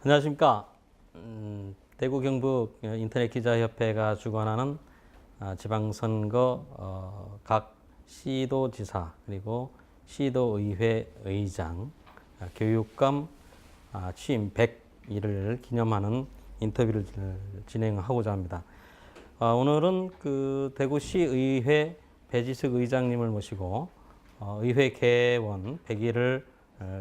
안녕하십니까. 대구 경북 인터넷 기자협회가 주관하는 지방선거 각 시도지사 그리고 시도의회 의장 교육감 취임 100일을 기념하는 인터뷰를 진행하고자 합니다. 오늘은 그 대구시의회 배지숙 의장님을 모시고 의회 개원 100일을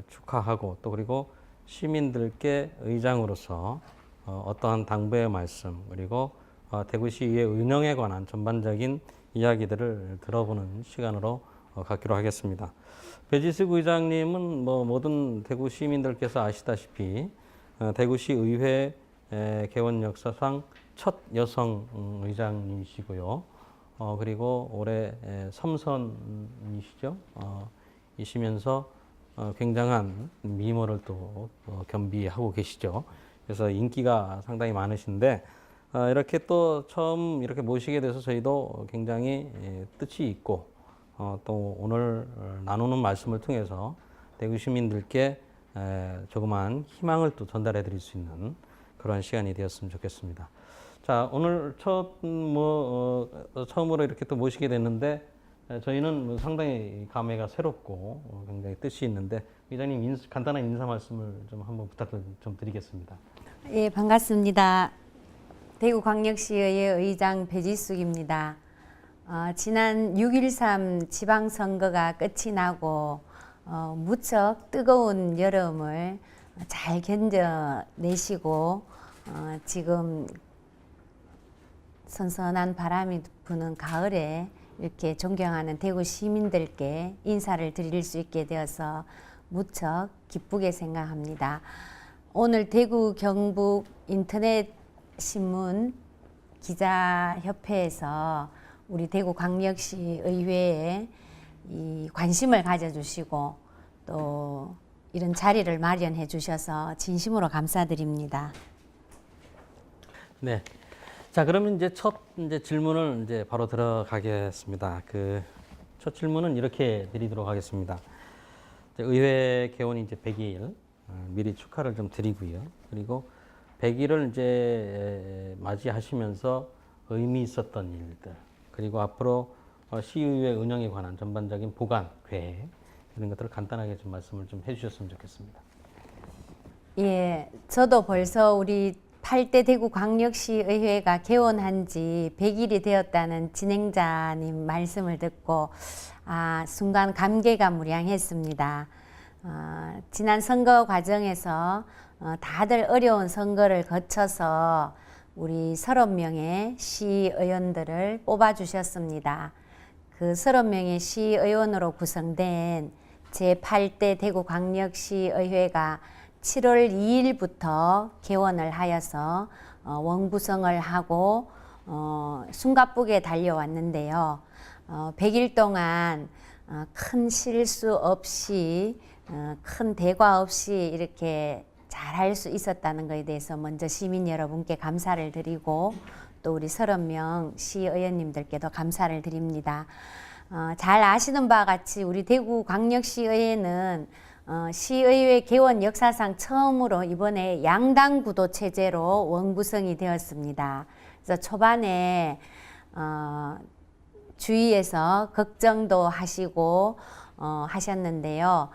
축하하고 또 그리고 시민들께 의장으로서 어떠한 당부의 말씀 그리고 대구시의회 운영에 관한 전반적인 이야기들을 들어보는 시간으로 갖기로 하겠습니다. 배지숙 의장님은 모든 대구 시민들께서 아시다시피 대구시의회 개원 역사상 첫 여성 의장님이시고요. 그리고 올해 섬선이시죠. 이시면서 굉장한 미모를 또 겸비하고 계시죠. 그래서 인기가 상당히 많으신데 이렇게 또 처음 이렇게 모시게 돼서 저희도 굉장히 뜻이 있고 또 오늘 나누는 말씀을 통해서 대구 시민들께 조그만 희망을 또 전달해 드릴 수 있는 그런 시간이 되었으면 좋겠습니다. 자, 오늘 처음으로 이렇게 또 모시게 됐는데 저희는 상당히 감회가 새롭고 굉장히 뜻이 있는데 의장님 간단한 인사 말씀을 좀 한번 부탁을 좀 드리겠습니다. 예, 반갑습니다. 대구광역시의회 의장 배지숙입니다. 지난 6.13 지방선거가 끝이 나고 무척 뜨거운 여름을 잘 견뎌내시고 지금 선선한 바람이 부는 가을에 이렇게 존경하는 대구 시민들께 인사를 드릴 수 있게 되어서 무척 기쁘게 생각합니다. 오늘 대구 경북 인터넷 신문 기자협회에서 우리 대구광역시 의회에 이 관심을 가져주시고 또 이런 자리를 마련해 주셔서 진심으로 감사드립니다. 네. 자, 그러면 이제 첫 질문을 이제 바로 들어가겠습니다. 첫 질문은 이렇게 드리도록 하겠습니다. 의회 개원이 이제 100일 미리 축하를 좀 드리고요. 그리고 100일을 이제 맞이하시면서 의미 있었던 일들 그리고 앞으로 시의회 운영에 관한 전반적인 보관 계획 이런 것들을 간단하게 좀 말씀을 좀 해주셨으면 좋겠습니다. 예, 저도 벌써 우리 8대 대구광역시의회가 개원한 지 100일이 되었다는 진행자님 말씀을 듣고 순간 감개가 무량했습니다. 지난 선거 과정에서 다들 어려운 선거를 거쳐서 우리 30명의 시의원들을 뽑아주셨습니다. 그 30명의 시의원으로 구성된 제8대 대구광역시의회가 7월 2일부터 개원을 하여서 원구성을 하고 숨가쁘게 달려왔는데요. 100일 동안 큰 실수 없이 큰 대과 없이 이렇게 잘할 수 있었다는 것에 대해서 먼저 시민 여러분께 감사를 드리고 또 우리 30명 시의원님들께도 감사를 드립니다. 잘 아시는 바와 같이 우리 대구광역시의회는 시의회 개원 역사상 처음으로 이번에 양당 구도 체제로 원구성이 되었습니다. 그래서 초반에 주위에서 걱정도 하시고 하셨는데요.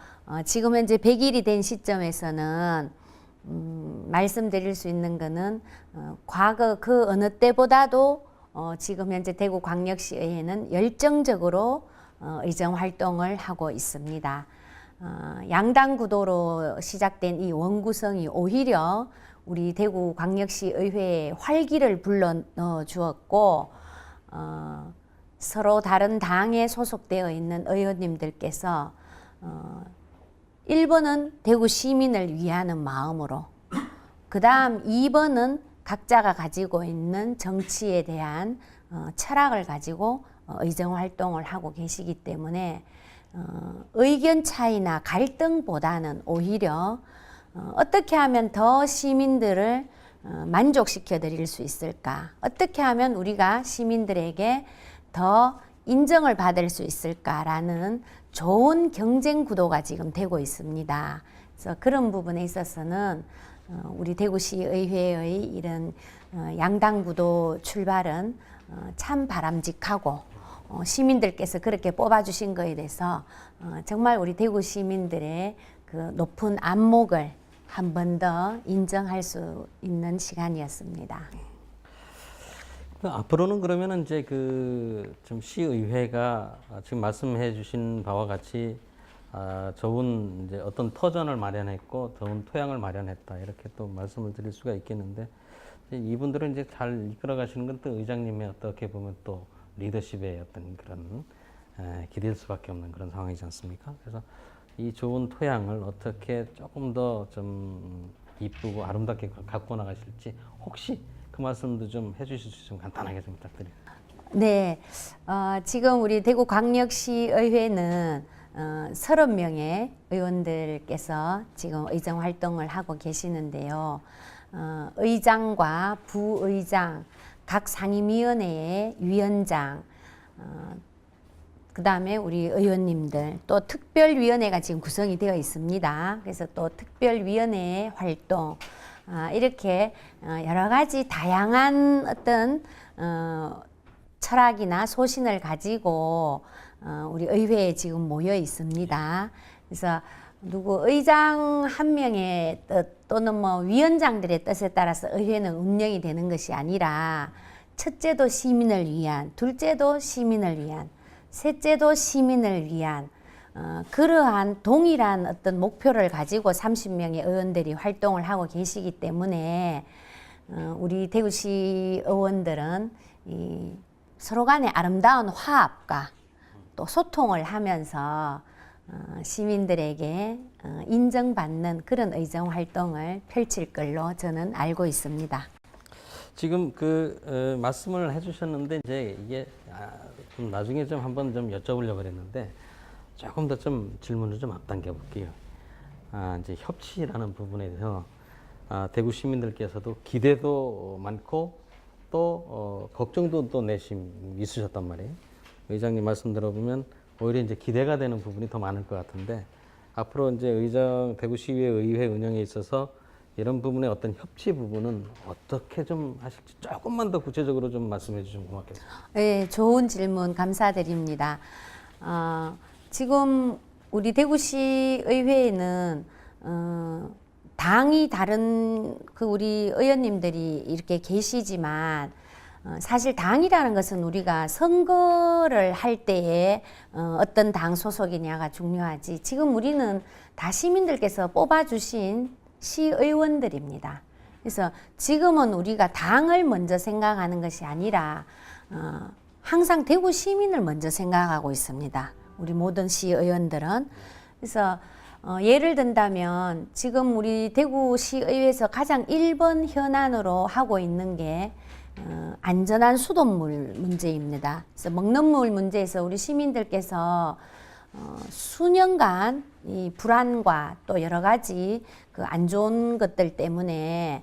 지금 현재 100일이 된 시점에서는 말씀드릴 수 있는 것은 과거 그 어느 때보다도 지금 현재 대구광역시의회는 열정적으로 의정 활동을 하고 있습니다. 양당 구도로 시작된 이 원구성이 오히려 우리 대구광역시의회에 활기를 불러넣어 주었고 서로 다른 당에 소속되어 있는 의원님들께서 1번은 대구 시민을 위하는 마음으로 그 다음 2번은 각자가 가지고 있는 정치에 대한 철학을 가지고 의정 활동을 하고 계시기 때문에 의견 차이나 갈등보다는 오히려 어떻게 하면 더 시민들을 만족시켜 드릴 수 있을까? 어떻게 하면 우리가 시민들에게 더 인정을 받을 수 있을까라는 좋은 경쟁 구도가 지금 되고 있습니다. 그래서 그런 부분에 있어서는 우리 대구시의회의 이런 양당구도 출발은 참 바람직하고 시민들께서 그렇게 뽑아주신 거에 대해서 정말 우리 대구 시민들의 그 높은 안목을 한 번 더 인정할 수 있는 시간이었습니다. 앞으로는 그러면은 이제 그 좀 시의회가 지금 말씀해 주신 바와 같이 좋은 이제 어떤 터전을 마련했고 좋은 토양을 마련했다 이렇게 또 말씀을 드릴 수가 있겠는데 이분들은 이제 잘 이끌어 가시는 건 또 의장님의 어떻게 보면 또 리더십의 어떤 그런 기댈 수밖에 없는 그런 상황이지 않습니까? 그래서 이 좋은 토양을 어떻게 조금 더 좀 이쁘고 아름답게 갖고 나가실지 혹시 그 말씀도 좀 해주실 수 있으면 간단하게 좀 부탁드립니다. 네, 지금 우리 대구광역시의회는 30명의 의원들께서 지금 의정 활동을 하고 계시는데요. 의장과 부의장, 각 상임위원회의 위원장, 그 다음에 우리 의원님들, 또 특별위원회가 지금 구성이 되어 있습니다. 그래서 또 특별위원회의 활동, 이렇게 여러 가지 다양한 어떤 철학이나 소신을 가지고 우리 의회에 지금 모여 있습니다. 그래서 누구 의장 한 명의 뜻 또는 뭐 위원장들의 뜻에 따라서 의회는 운영이 되는 것이 아니라 첫째도 시민을 위한, 둘째도 시민을 위한, 셋째도 시민을 위한 그러한 동일한 어떤 목표를 가지고 30명의 의원들이 활동을 하고 계시기 때문에 우리 대구시 의원들은 서로 간의 아름다운 화합과 또 소통을 하면서 시민들에게 인정받는 그런 의정 활동을 펼칠 걸로 저는 알고 있습니다. 지금 그 말씀을 해주셨는데 이제 이게 좀 나중에 좀 한번 좀 여쭤보려고 그랬는데 조금 더 좀 질문을 좀 앞당겨 볼게요. 이제 협치라는 부분에 대해서 대구 시민들께서도 기대도 많고 또 걱정도 또 내심 있으셨단 말이에요. 의장님 말씀 들어보면 오히려 이제 기대가 되는 부분이 더 많을 것 같은데 앞으로 이제 대구시의회 의회 운영에 있어서 이런 부분의 어떤 협치 부분은 어떻게 좀 하실지 조금만 더 구체적으로 좀 말씀해 주시면 고맙겠습니다. 네, 좋은 질문 감사드립니다. 지금 우리 대구시 의회에는 당이 다른 그 우리 의원님들이 이렇게 계시지만 사실 당이라는 것은 우리가 선거를 할 때에 어떤 당 소속이냐가 중요하지. 지금 우리는 다 시민들께서 뽑아주신 시의원들입니다. 그래서 지금은 우리가 당을 먼저 생각하는 것이 아니라 항상 대구 시민을 먼저 생각하고 있습니다. 우리 모든 시의원들은. 그래서 예를 든다면 지금 우리 대구시의회에서 가장 1번 현안으로 하고 있는 게 안전한 수돗물 문제입니다. 그래서 먹는 물 문제에서 우리 시민들께서 수년간 이 불안과 또 여러 가지 그 안 좋은 것들 때문에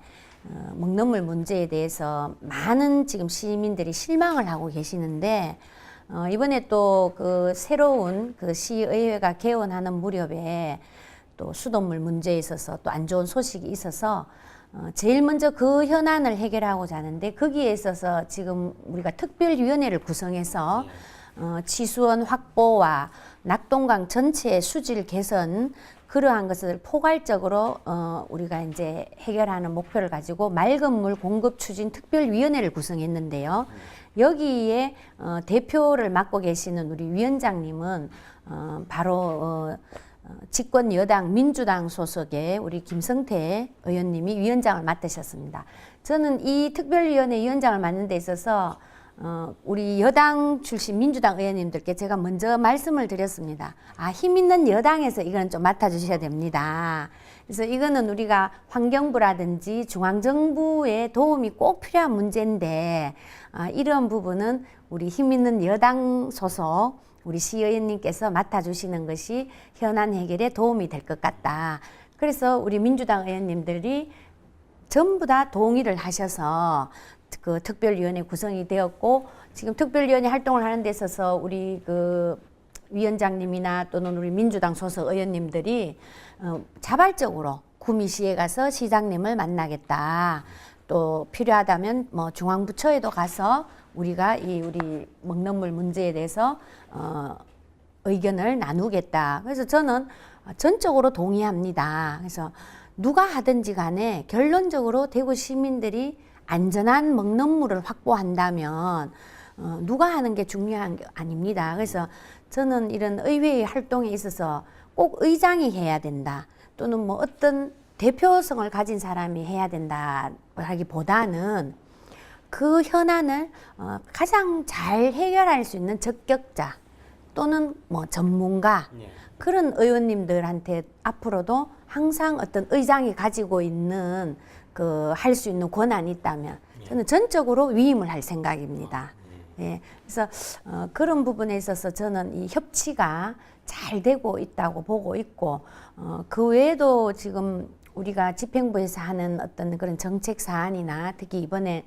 먹는 물 문제에 대해서 많은 지금 시민들이 실망을 하고 계시는데 이번에 또 그 새로운 그 시의회가 개원하는 무렵에 또 수돗물 문제에 있어서 또 안 좋은 소식이 있어서 제일 먼저 그 현안을 해결하고자 하는데 거기에 있어서 지금 우리가 특별위원회를 구성해서 치수원 확보와 낙동강 전체의 수질 개선 그러한 것을 포괄적으로 우리가 이제 해결하는 목표를 가지고 맑은 물 공급 추진 특별위원회를 구성했는데요. 여기에 대표를 맡고 계시는 우리 위원장님은 바로 집권 여당 민주당 소속의 우리 김성태 의원님이 위원장을 맡으셨습니다. 저는 이 특별위원회 위원장을 맡는 데 있어서 우리 여당 출신 민주당 의원님들께 제가 먼저 말씀을 드렸습니다. 힘 있는 여당에서 이거는 좀 맡아주셔야 됩니다. 그래서 이거는 우리가 환경부라든지 중앙정부의 도움이 꼭 필요한 문제인데 이런 부분은 우리 힘 있는 여당 소속 우리 시의원님께서 맡아주시는 것이 현안 해결에 도움이 될 것 같다. 그래서 우리 민주당 의원님들이 전부 다 동의를 하셔서 그 특별위원회 구성이 되었고 지금 특별위원회 활동을 하는 데 있어서 우리 그 위원장님이나 또는 우리 민주당 소속 의원님들이 자발적으로 구미시에 가서 시장님을 만나겠다. 또 필요하다면 뭐 중앙부처에도 가서 우리가 우리 먹는물 문제에 대해서 의견을 나누겠다. 그래서 저는 전적으로 동의합니다. 그래서 누가 하든지 간에 결론적으로 대구 시민들이 안전한 먹는 물을 확보한다면 누가 하는 게 중요한 게 아닙니다. 그래서 저는 이런 의회의 활동에 있어서 꼭 의장이 해야 된다. 또는 뭐 어떤 대표성을 가진 사람이 해야 된다 하기보다는 그 현안을 가장 잘 해결할 수 있는 적격자 또는 뭐 전문가 그런 의원님들한테 앞으로도 항상 어떤 의장이 가지고 있는 그 할 수 있는 권한이 있다면 저는 전적으로 위임을 할 생각입니다. 예, 그래서 그런 부분에 있어서 저는 이 협치가 잘 되고 있다고 보고 있고 그 외에도 지금 우리가 집행부에서 하는 어떤 그런 정책 사안이나 특히 이번에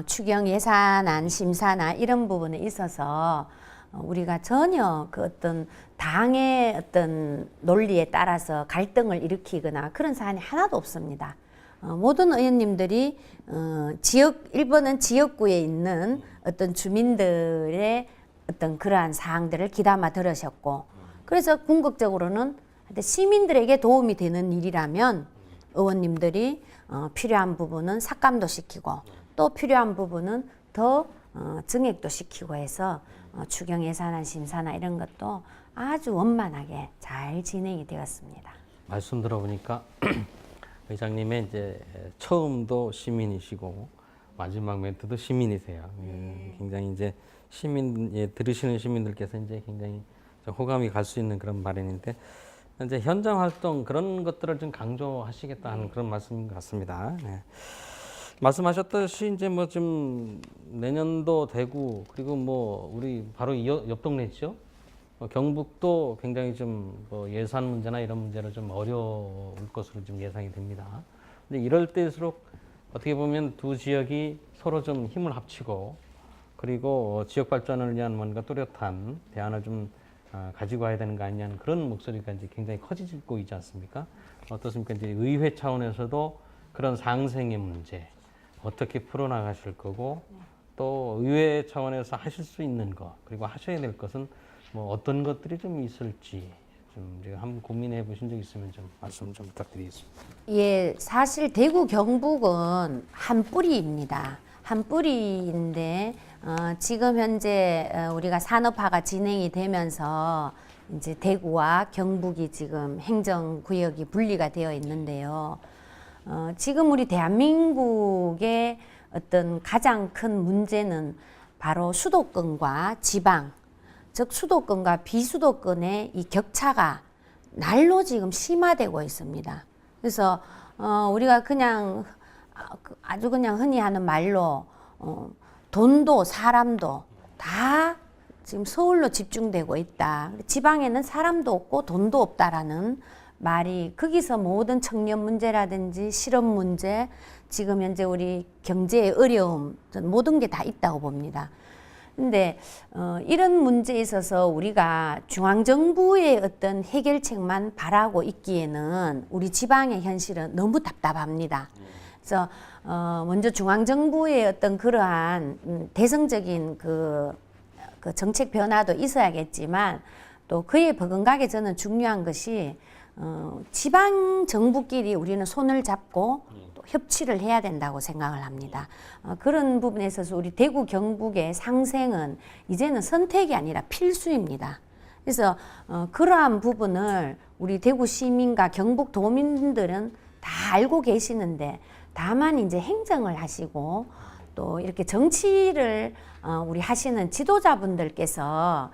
추경 예산안 심사나 이런 부분에 있어서 우리가 전혀 그 어떤 당의 어떤 논리에 따라서 갈등을 일으키거나 그런 사안이 하나도 없습니다. 모든 의원님들이 일본은 지역구에 있는 어떤 주민들의 어떤 그러한 사항들을 귀담아 들으셨고 그래서 궁극적으로는 시민들에게 도움이 되는 일이라면 의원님들이 필요한 부분은 삭감도 시키고 또 필요한 부분은 더 증액도 시키고 해서 추경 예산안 심사나 이런 것도 아주 원만하게 잘 진행이 되었습니다. 말씀 들어보니까 회장님의 이제 처음도 시민이시고 마지막 멘트도 시민이세요. 굉장히 이제 들으시는 시민들께서 이제 굉장히 호감이 갈 수 있는 그런 발언인데 이제 현장 활동 그런 것들을 좀 강조하시겠다 하는 그런 말씀인 것 같습니다. 네. 말씀하셨듯이 이제 뭐 좀 내년도 대구 그리고 뭐 우리 바로 옆 동네죠. 경북도 굉장히 좀뭐 예산 문제나 이런 문제로 좀 어려울 것으로 좀 예상이 됩니다. 근데 이럴 때일수록 어떻게 보면 두 지역이 서로 좀 힘을 합치고 그리고 지역 발전을 위한 뭔가 뚜렷한 대안을 좀 가지고 와야 되는 거 아니냐는 그런 목소리가 이제 굉장히 커지고 있지 않습니까? 어떻습니까? 이제 의회 차원에서도 그런 상생의 문제 어떻게 풀어나가실 거고 또 의회 차원에서 하실 수 있는 것 그리고 하셔야 될 것은 뭐 어떤 것들이 좀 있을지 좀 한번 고민해 보신 적 있으면 좀 말씀 좀 부탁드리겠습니다. 예, 사실 대구 경북은 한 뿌리입니다. 한 뿌리인데 지금 현재 우리가 산업화가 진행이 되면서 이제 대구와 경북이 지금 행정구역이 분리가 되어 있는데요. 지금 우리 대한민국의 어떤 가장 큰 문제는 바로 수도권과 지방, 즉 수도권과 비수도권의 이 격차가 날로 지금 심화되고 있습니다. 그래서 우리가 그냥 아주 그냥 흔히 하는 말로 돈도 사람도 다 지금 서울로 집중되고 있다. 지방에는 사람도 없고 돈도 없다라는 말이 거기서 모든 청년 문제라든지 실업 문제, 지금 현재 우리 경제의 어려움 모든 게 다 있다고 봅니다. 근데 이런 문제에 있어서 우리가 중앙정부의 어떤 해결책만 바라고 있기에는 우리 지방의 현실은 너무 답답합니다. 그래서 먼저 중앙정부의 어떤 그러한 대성적인 그 정책 변화도 있어야겠지만 또 그에 버금가게 저는 중요한 것이 지방 정부끼리 우리는 손을 잡고 또 협치를 해야 된다고 생각을 합니다. 그런 부분에 있어서 우리 대구 경북의 상생은 이제는 선택이 아니라 필수입니다. 그래서 그러한 부분을 우리 대구 시민과 경북 도민들은 다 알고 계시는데 다만 이제 행정을 하시고 또 이렇게 정치를 우리 하시는 지도자분들께서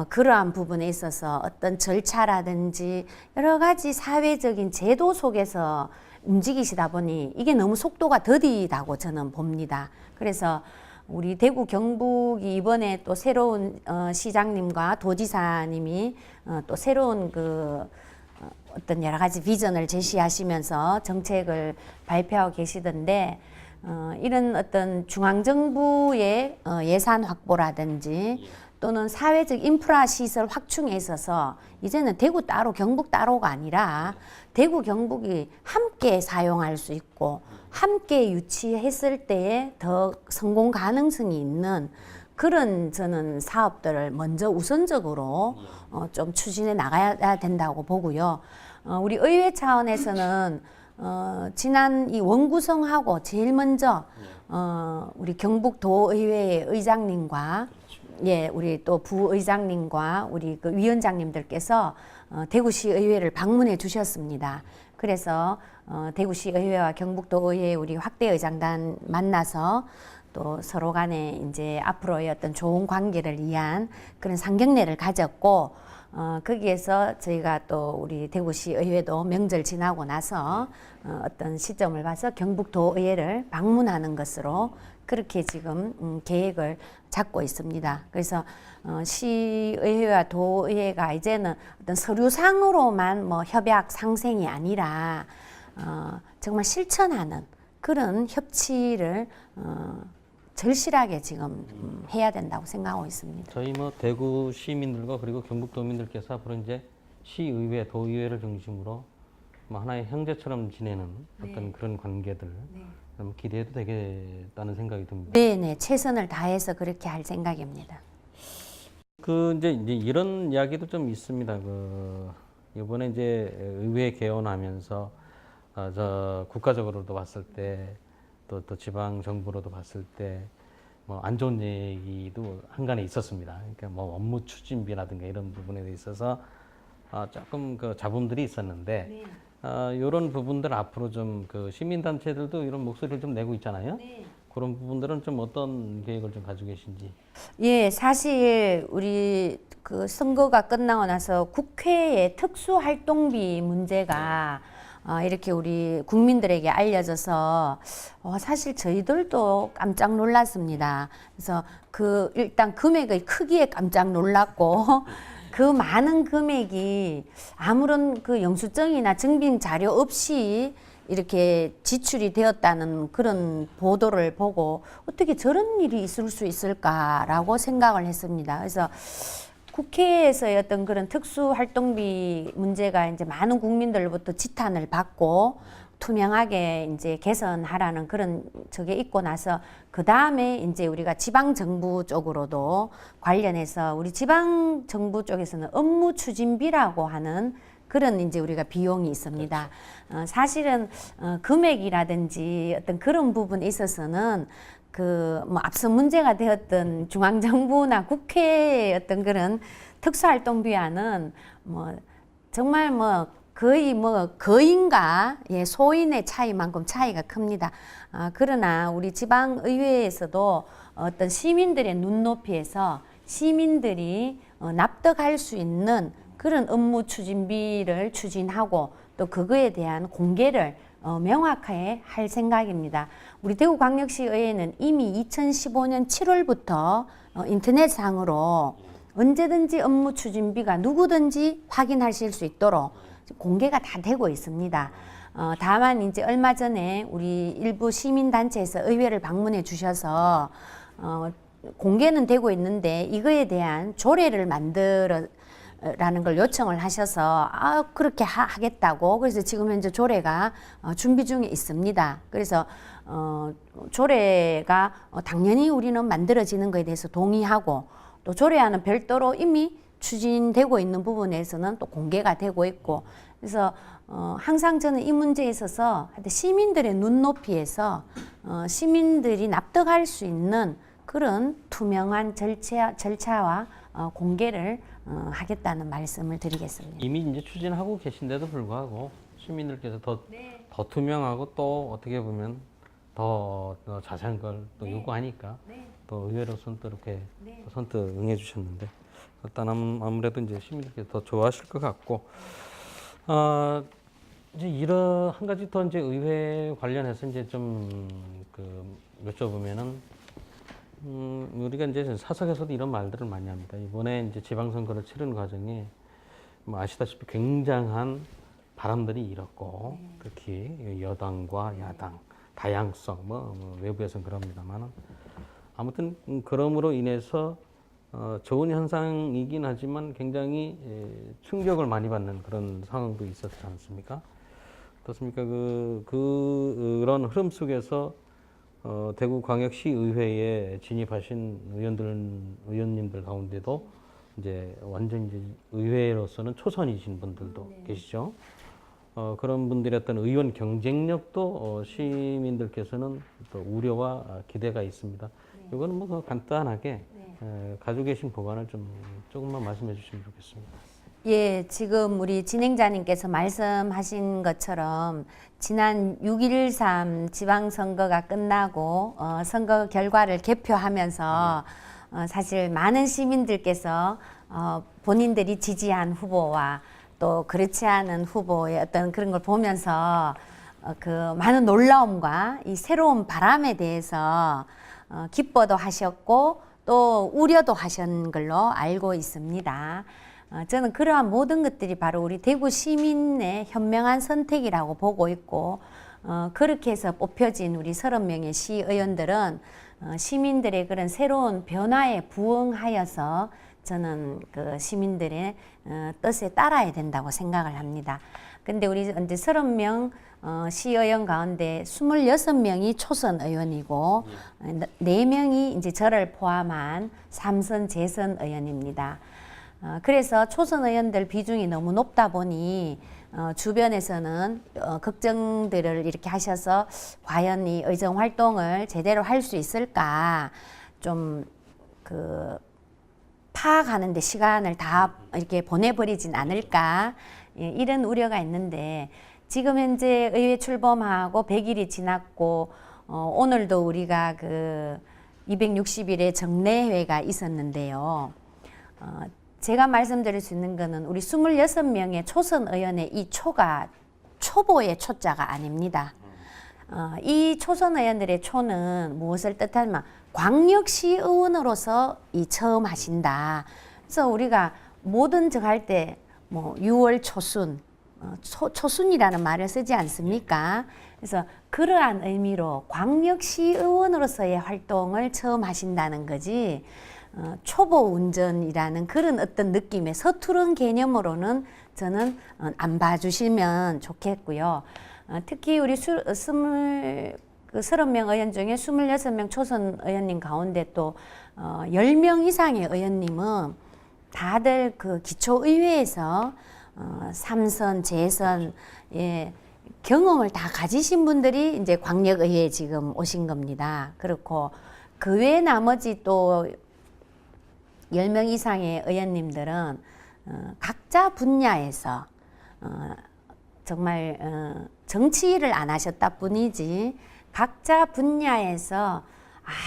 그러한 부분에 있어서 어떤 절차라든지 여러 가지 사회적인 제도 속에서 움직이시다 보니 이게 너무 속도가 더디다고 저는 봅니다. 그래서 우리 대구 경북이 이번에 또 새로운 시장님과 도지사님이 또 새로운 어떤 여러 가지 비전을 제시하시면서 정책을 발표하고 계시던데 이런 어떤 중앙정부의 예산 확보라든지 또는 사회적 인프라 시설 확충에 있어서 이제는 대구 따로 경북 따로가 아니라 대구 경북이 함께 사용할 수 있고 함께 유치했을 때에 더 성공 가능성이 있는 그런 저는 사업들을 먼저 우선적으로 좀 추진해 나가야 된다고 보고요. 우리 의회 차원에서는 지난 이 원구성하고 제일 먼저 우리 경북도의회의 의장님과 예, 우리 또 부의장님과 우리 그 위원장님들께서 대구시 의회를 방문해 주셨습니다. 그래서 대구시 의회와 경북도 의회 우리 확대 의장단 만나서 또 서로 간에 이제 앞으로의 어떤 좋은 관계를 위한 그런 상견례를 가졌고 거기에서 저희가 또 우리 대구시 의회도 명절 지나고 나서 어떤 시점을 봐서 경북도 의회를 방문하는 것으로 그렇게 지금 계획을 잡고 있습니다. 그래서 시의회와 도의회가 이제는 어떤 서류상으로만 뭐 협약 상생이 아니라 정말 실천하는 그런 협치를 절실하게 지금 해야 된다고 생각하고 있습니다. 저희 뭐 대구 시민들과 그리고 경북도민들께서 앞으로 이제 시의회, 도의회를 중심으로 뭐 하나의 형제처럼 지내는 어떤 그런 관계들 기대해도 되겠다는 생각이 듭니다. 네네, 최선을 다해서 그렇게 할 생각입니다. 그 이제 이런 이야기도 좀 있습니다. 그 이번에 이제 의회 개원하면서 저 국가적으로도 봤을 때 또 지방 정부로도 봤을 때 뭐 안 좋은 얘기도 한간에 있었습니다. 그러니까 뭐 업무 추진비라든가 이런 부분에 있어서 조금 그 잡음들이 있었는데 이런 부분들 앞으로 좀 그 시민단체들도 이런 목소리를 좀 내고 있잖아요. 그런 부분들은 좀 어떤 계획을 좀 가지고 계신지. 예, 사실 우리 그 선거가 끝나고 나서 국회의 특수활동비 문제가 이렇게 우리 국민들에게 알려져서 사실 저희들도 깜짝 놀랐습니다. 그래서 그 일단 금액의 크기에 깜짝 놀랐고 그 많은 금액이 아무런 그 영수증이나 증빙 자료 없이 이렇게 지출이 되었다는 그런 보도를 보고 어떻게 저런 일이 있을 수 있을까라고 생각을 했습니다. 그래서 국회에서의 어떤 그런 특수활동비 문제가 이제 많은 국민들로부터 지탄을 받고 투명하게 이제 개선하라는 그런 저게 있고 나서 그 다음에 이제 우리가 지방 정부 쪽으로도 관련해서 우리 지방 정부 쪽에서는 업무 추진비라고 하는 그런 이제 우리가 비용이 있습니다. 사실은 금액이라든지 어떤 그런 부분에 있어서는 그 뭐 앞서 문제가 되었던 중앙정부나 국회의 어떤 그런 특수활동비와는 뭐 정말 뭐 거의 뭐 거인과 소인의 차이만큼 차이가 큽니다. 그러나 우리 지방의회에서도 어떤 시민들의 눈높이에서 시민들이 납득할 수 있는 그런 업무 추진비를 추진하고 또 그거에 대한 공개를 명확하게 할 생각입니다. 우리 대구광역시의회는 이미 2015년 7월부터 인터넷상으로 언제든지 업무 추진비가 누구든지 확인하실 수 있도록 공개가 다 되고 있습니다. 다만 이제 얼마 전에 우리 일부 시민단체에서 의회를 방문해 주셔서 공개는 되고 있는데 이거에 대한 조례를 라는 걸 요청을 하셔서 그렇게 하겠다고 그래서 지금 현재 조례가 준비 중에 있습니다. 그래서 조례가 당연히 우리는 만들어지는 것에 대해서 동의하고 또 조례안은 별도로 이미 추진되고 있는 부분에서는 또 공개가 되고 있고 그래서 항상 저는 이 문제에 있어서 시민들의 눈높이에서 시민들이 납득할 수 있는 그런 투명한 절차와 공개를 하겠다는 말씀을 드리겠습니다. 이미 이제 추진하고 계신데도 불구하고 시민들께서 더 투명하고 또 어떻게 보면 더 자세한 걸 또 요구하니까 또 의회로서는 또 이렇게 또 선뜻 응해 주셨는데 일단 아무래도 이제 시민들께서 더 좋아하실 것 같고 이제 이런 한 가지 더 이제 의회 관련해서 이제 좀 그 여쭤보면은 우리가 이제 사석에서도 이런 말들을 많이 합니다. 이번에 이제 지방선거를 치르는 과정에 뭐 아시다시피 굉장한 바람들이 일었고 특히 여당과 야당 다양성 뭐 외부에서는 그럽니다만 아무튼 그럼으로 인해서 좋은 현상이긴 하지만 굉장히 충격을 많이 받는 그런 상황도 있었지 않습니까? 어떻습니까? 그런 흐름 속에서 대구광역시의회에 진입하신 의원님들 가운데도 이제 완전 이제 의회로서는 초선이신 분들도 계시죠. 그런 분들의 어떤 의원 경쟁력도 시민들께서는 또 우려와 기대가 있습니다. 이거는 뭐 간단하게 가지고 계신 법안을 좀 조금만 말씀해 주시면 좋겠습니다. 예, 지금 우리 진행자님께서 말씀하신 것처럼 지난 6.13 지방선거가 끝나고 선거 결과를 개표하면서 사실 많은 시민들께서 본인들이 지지한 후보와 또 그렇지 않은 후보의 어떤 그런 걸 보면서 그 많은 놀라움과 이 새로운 바람에 대해서 기뻐도 하셨고 또 우려도 하신 걸로 알고 있습니다. 저는 그러한 모든 것들이 바로 우리 대구 시민의 현명한 선택이라고 보고 있고 그렇게 해서 뽑혀진 우리 30명의 시의원들은 시민들의 그런 새로운 변화에 부응하여서 저는 그 시민들의 뜻에 따라야 된다고 생각을 합니다. 근데 우리 이제 30명 시의원 가운데 26명이 초선 의원이고 4명이 이제 저를 포함한 3선 재선 의원입니다. 그래서 초선 의원들 비중이 너무 높다 보니 주변에서는 걱정들을 이렇게 하셔서 과연 이 의정 활동을 제대로 할 수 있을까 좀 파악하는 데 시간을 다 이렇게 보내버리진 않을까 이런 우려가 있는데 지금 현재 의회 출범하고 100일이 지났고 오늘도 우리가 그 260일의 정례회가 있었는데요. 제가 말씀드릴 수 있는 거는 우리 26명의 초선 의원의 이 초가 초보의 초자가 아닙니다. 이 초선 의원들의 초는 무엇을 뜻하냐면 광역시 의원으로서 이 처음 하신다. 그래서 우리가 뭐든 정할 때 뭐 6월 초순, 초순이라는 말을 쓰지 않습니까? 그래서 그러한 의미로 광역시 의원으로서의 활동을 처음 하신다는 거지 초보 운전이라는 그런 어떤 느낌의 서투른 개념으로는 저는 안 봐주시면 좋겠고요. 특히 우리 30명 의원 중에 26명 초선 의원님 가운데 또 10명 이상의 의원님은 다들 그 기초의회에서 3선, 재선, 경험을 다 가지신 분들이 이제 광역의회에 지금 오신 겁니다. 그렇고 그 외 나머지 또 10명 이상의 의원님들은 각자 분야에서 정말 정치 일을 안 하셨다 뿐이지 각자 분야에서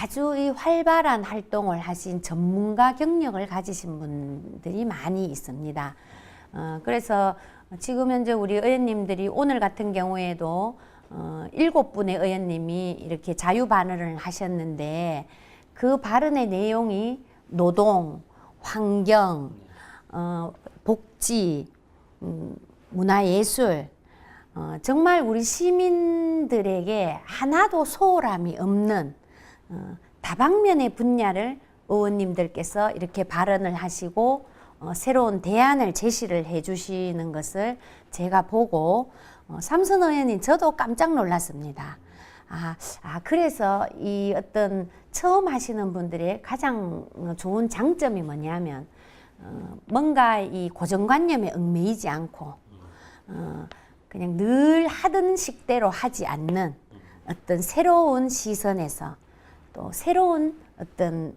아주 이 활발한 활동을 하신 전문가 경력을 가지신 분들이 많이 있습니다. 그래서 지금 현재 우리 의원님들이 오늘 같은 경우에도 7분의 의원님이 이렇게 자유 발언을 하셨는데 그 발언의 내용이 노동, 환경, 복지, 문화예술 정말 우리 시민들에게 하나도 소홀함이 없는 다방면의 분야를 의원님들께서 이렇게 발언을 하시고 새로운 대안을 제시를 해 주시는 것을 제가 보고 삼선 의원님 저도 깜짝 놀랐습니다. 그래서 이 어떤 처음 하시는 분들의 가장 좋은 장점이 뭐냐면 뭔가 이 고정관념에 얽매이지 않고 그냥 늘 하던 식대로 하지 않는 어떤 새로운 시선에서 또 새로운 어떤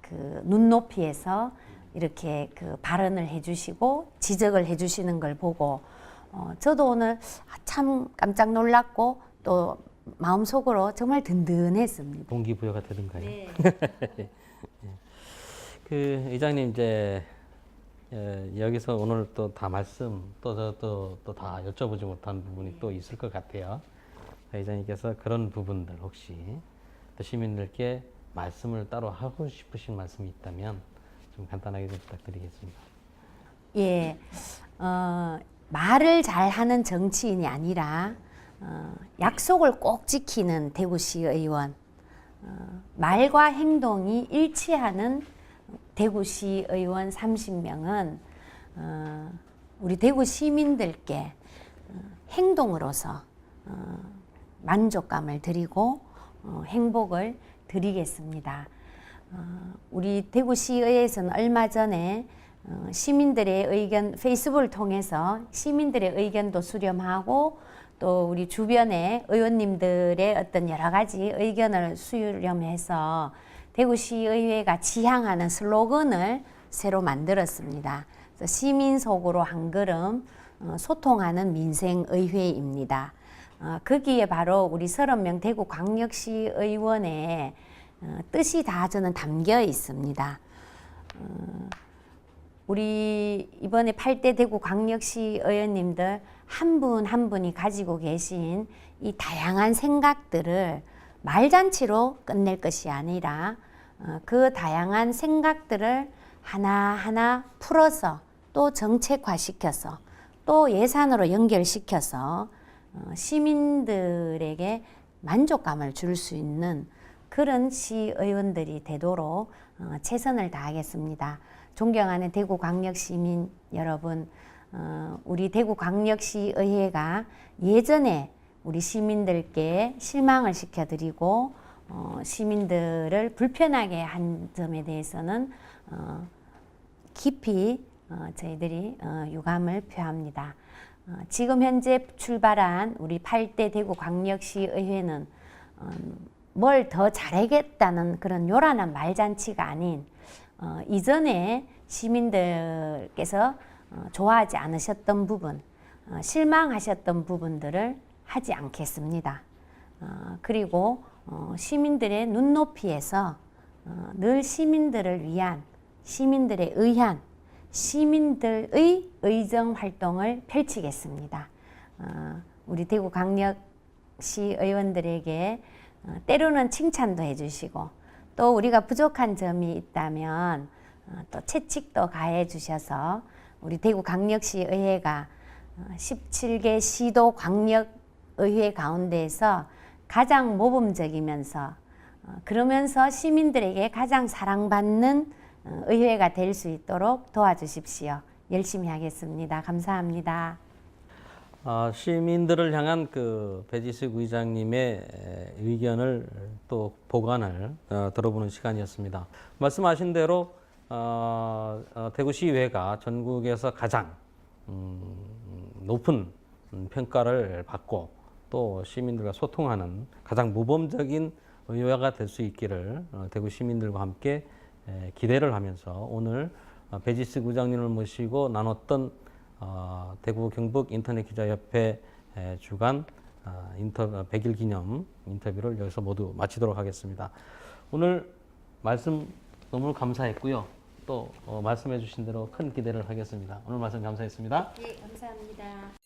그 눈높이에서 이렇게 그 발언을 해주시고 지적을 해주시는 걸 보고 저도 오늘 참 깜짝 놀랐고 또 마음속으로 정말 든든했습니다. 동기부여가 되던가요? 네. 그 의장님 이제 여기서 오늘 또 다 말씀 또 다 여쭤보지 못한 부분이 또 있을 것 같아요. 의장님께서 그런 부분들 혹시 또 시민들께 말씀을 따로 하고 싶으신 말씀이 있다면 좀 간단하게 좀 부탁드리겠습니다. 예, 말을 잘하는 정치인이 아니라 약속을 꼭 지키는 대구시 의원, 말과 행동이 일치하는 대구시 의원 30명은 우리 대구 시민들께 행동으로서 만족감을 드리고 행복을 드리겠습니다. 우리 대구시의회에서는 얼마 전에 시민들의 의견 페이스북을 통해서 시민들의 의견도 수렴하고 또 우리 주변의 의원님들의 어떤 여러 가지 의견을 수렴해서 대구시의회가 지향하는 슬로건을 새로 만들었습니다. 그래서 시민 속으로 한 걸음 소통하는 민생의회입니다. 거기에 바로 우리 30명 대구광역시 의원의 뜻이 다 저는 담겨 있습니다. 우리 이번에 8대 대구광역시 의원님들 한 분 한 분이 가지고 계신 이 다양한 생각들을 말잔치로 끝낼 것이 아니라 그 다양한 생각들을 하나하나 풀어서 또 정책화시켜서 또 예산으로 연결시켜서 시민들에게 만족감을 줄 수 있는 그런 시의원들이 되도록 최선을 다하겠습니다. 존경하는 대구광역시민 여러분, 우리 대구광역시의회가 예전에 우리 시민들께 실망을 시켜드리고 시민들을 불편하게 한 점에 대해서는 깊이 저희들이 유감을 표합니다. 지금 현재 출발한 우리 8대 대구광역시의회는 뭘 더 잘하겠다는 그런 요란한 말잔치가 아닌 이전에 시민들께서 좋아하지 않으셨던 부분, 실망하셨던 부분들을 하지 않겠습니다. 그리고 시민들의 눈높이에서 늘 시민들을 위한, 시민들에 의한, 시민들의 의정 활동을 펼치겠습니다. 우리 대구광역시 의원들에게 때로는 칭찬도 해주시고 또 우리가 부족한 점이 있다면 또 채찍도 가해 주셔서 우리 대구광역시 의회가 17개 시도 광역의회 가운데에서 가장 모범적이면서 그러면서 시민들에게 가장 사랑받는 의회가 될 수 있도록 도와주십시오. 열심히 하겠습니다. 감사합니다. 시민들을 향한 그 배지식 의장님의 의견을 또 보관을 들어보는 시간이었습니다. 말씀하신 대로 대구시의회가 전국에서 가장 높은 평가를 받고 또 시민들과 소통하는 가장 모범적인 의회가 될 수 있기를 대구 시민들과 함께 기대를 하면서 오늘 배지식 의장님을 모시고 나눴던 대구 경북 인터넷 기자협회 주간 100일 기념 인터뷰를 여기서 모두 마치도록 하겠습니다. 오늘 말씀 너무 감사했고요. 또 말씀해 주신 대로 큰 기대를 하겠습니다. 오늘 말씀 감사했습니다. 네, 감사합니다.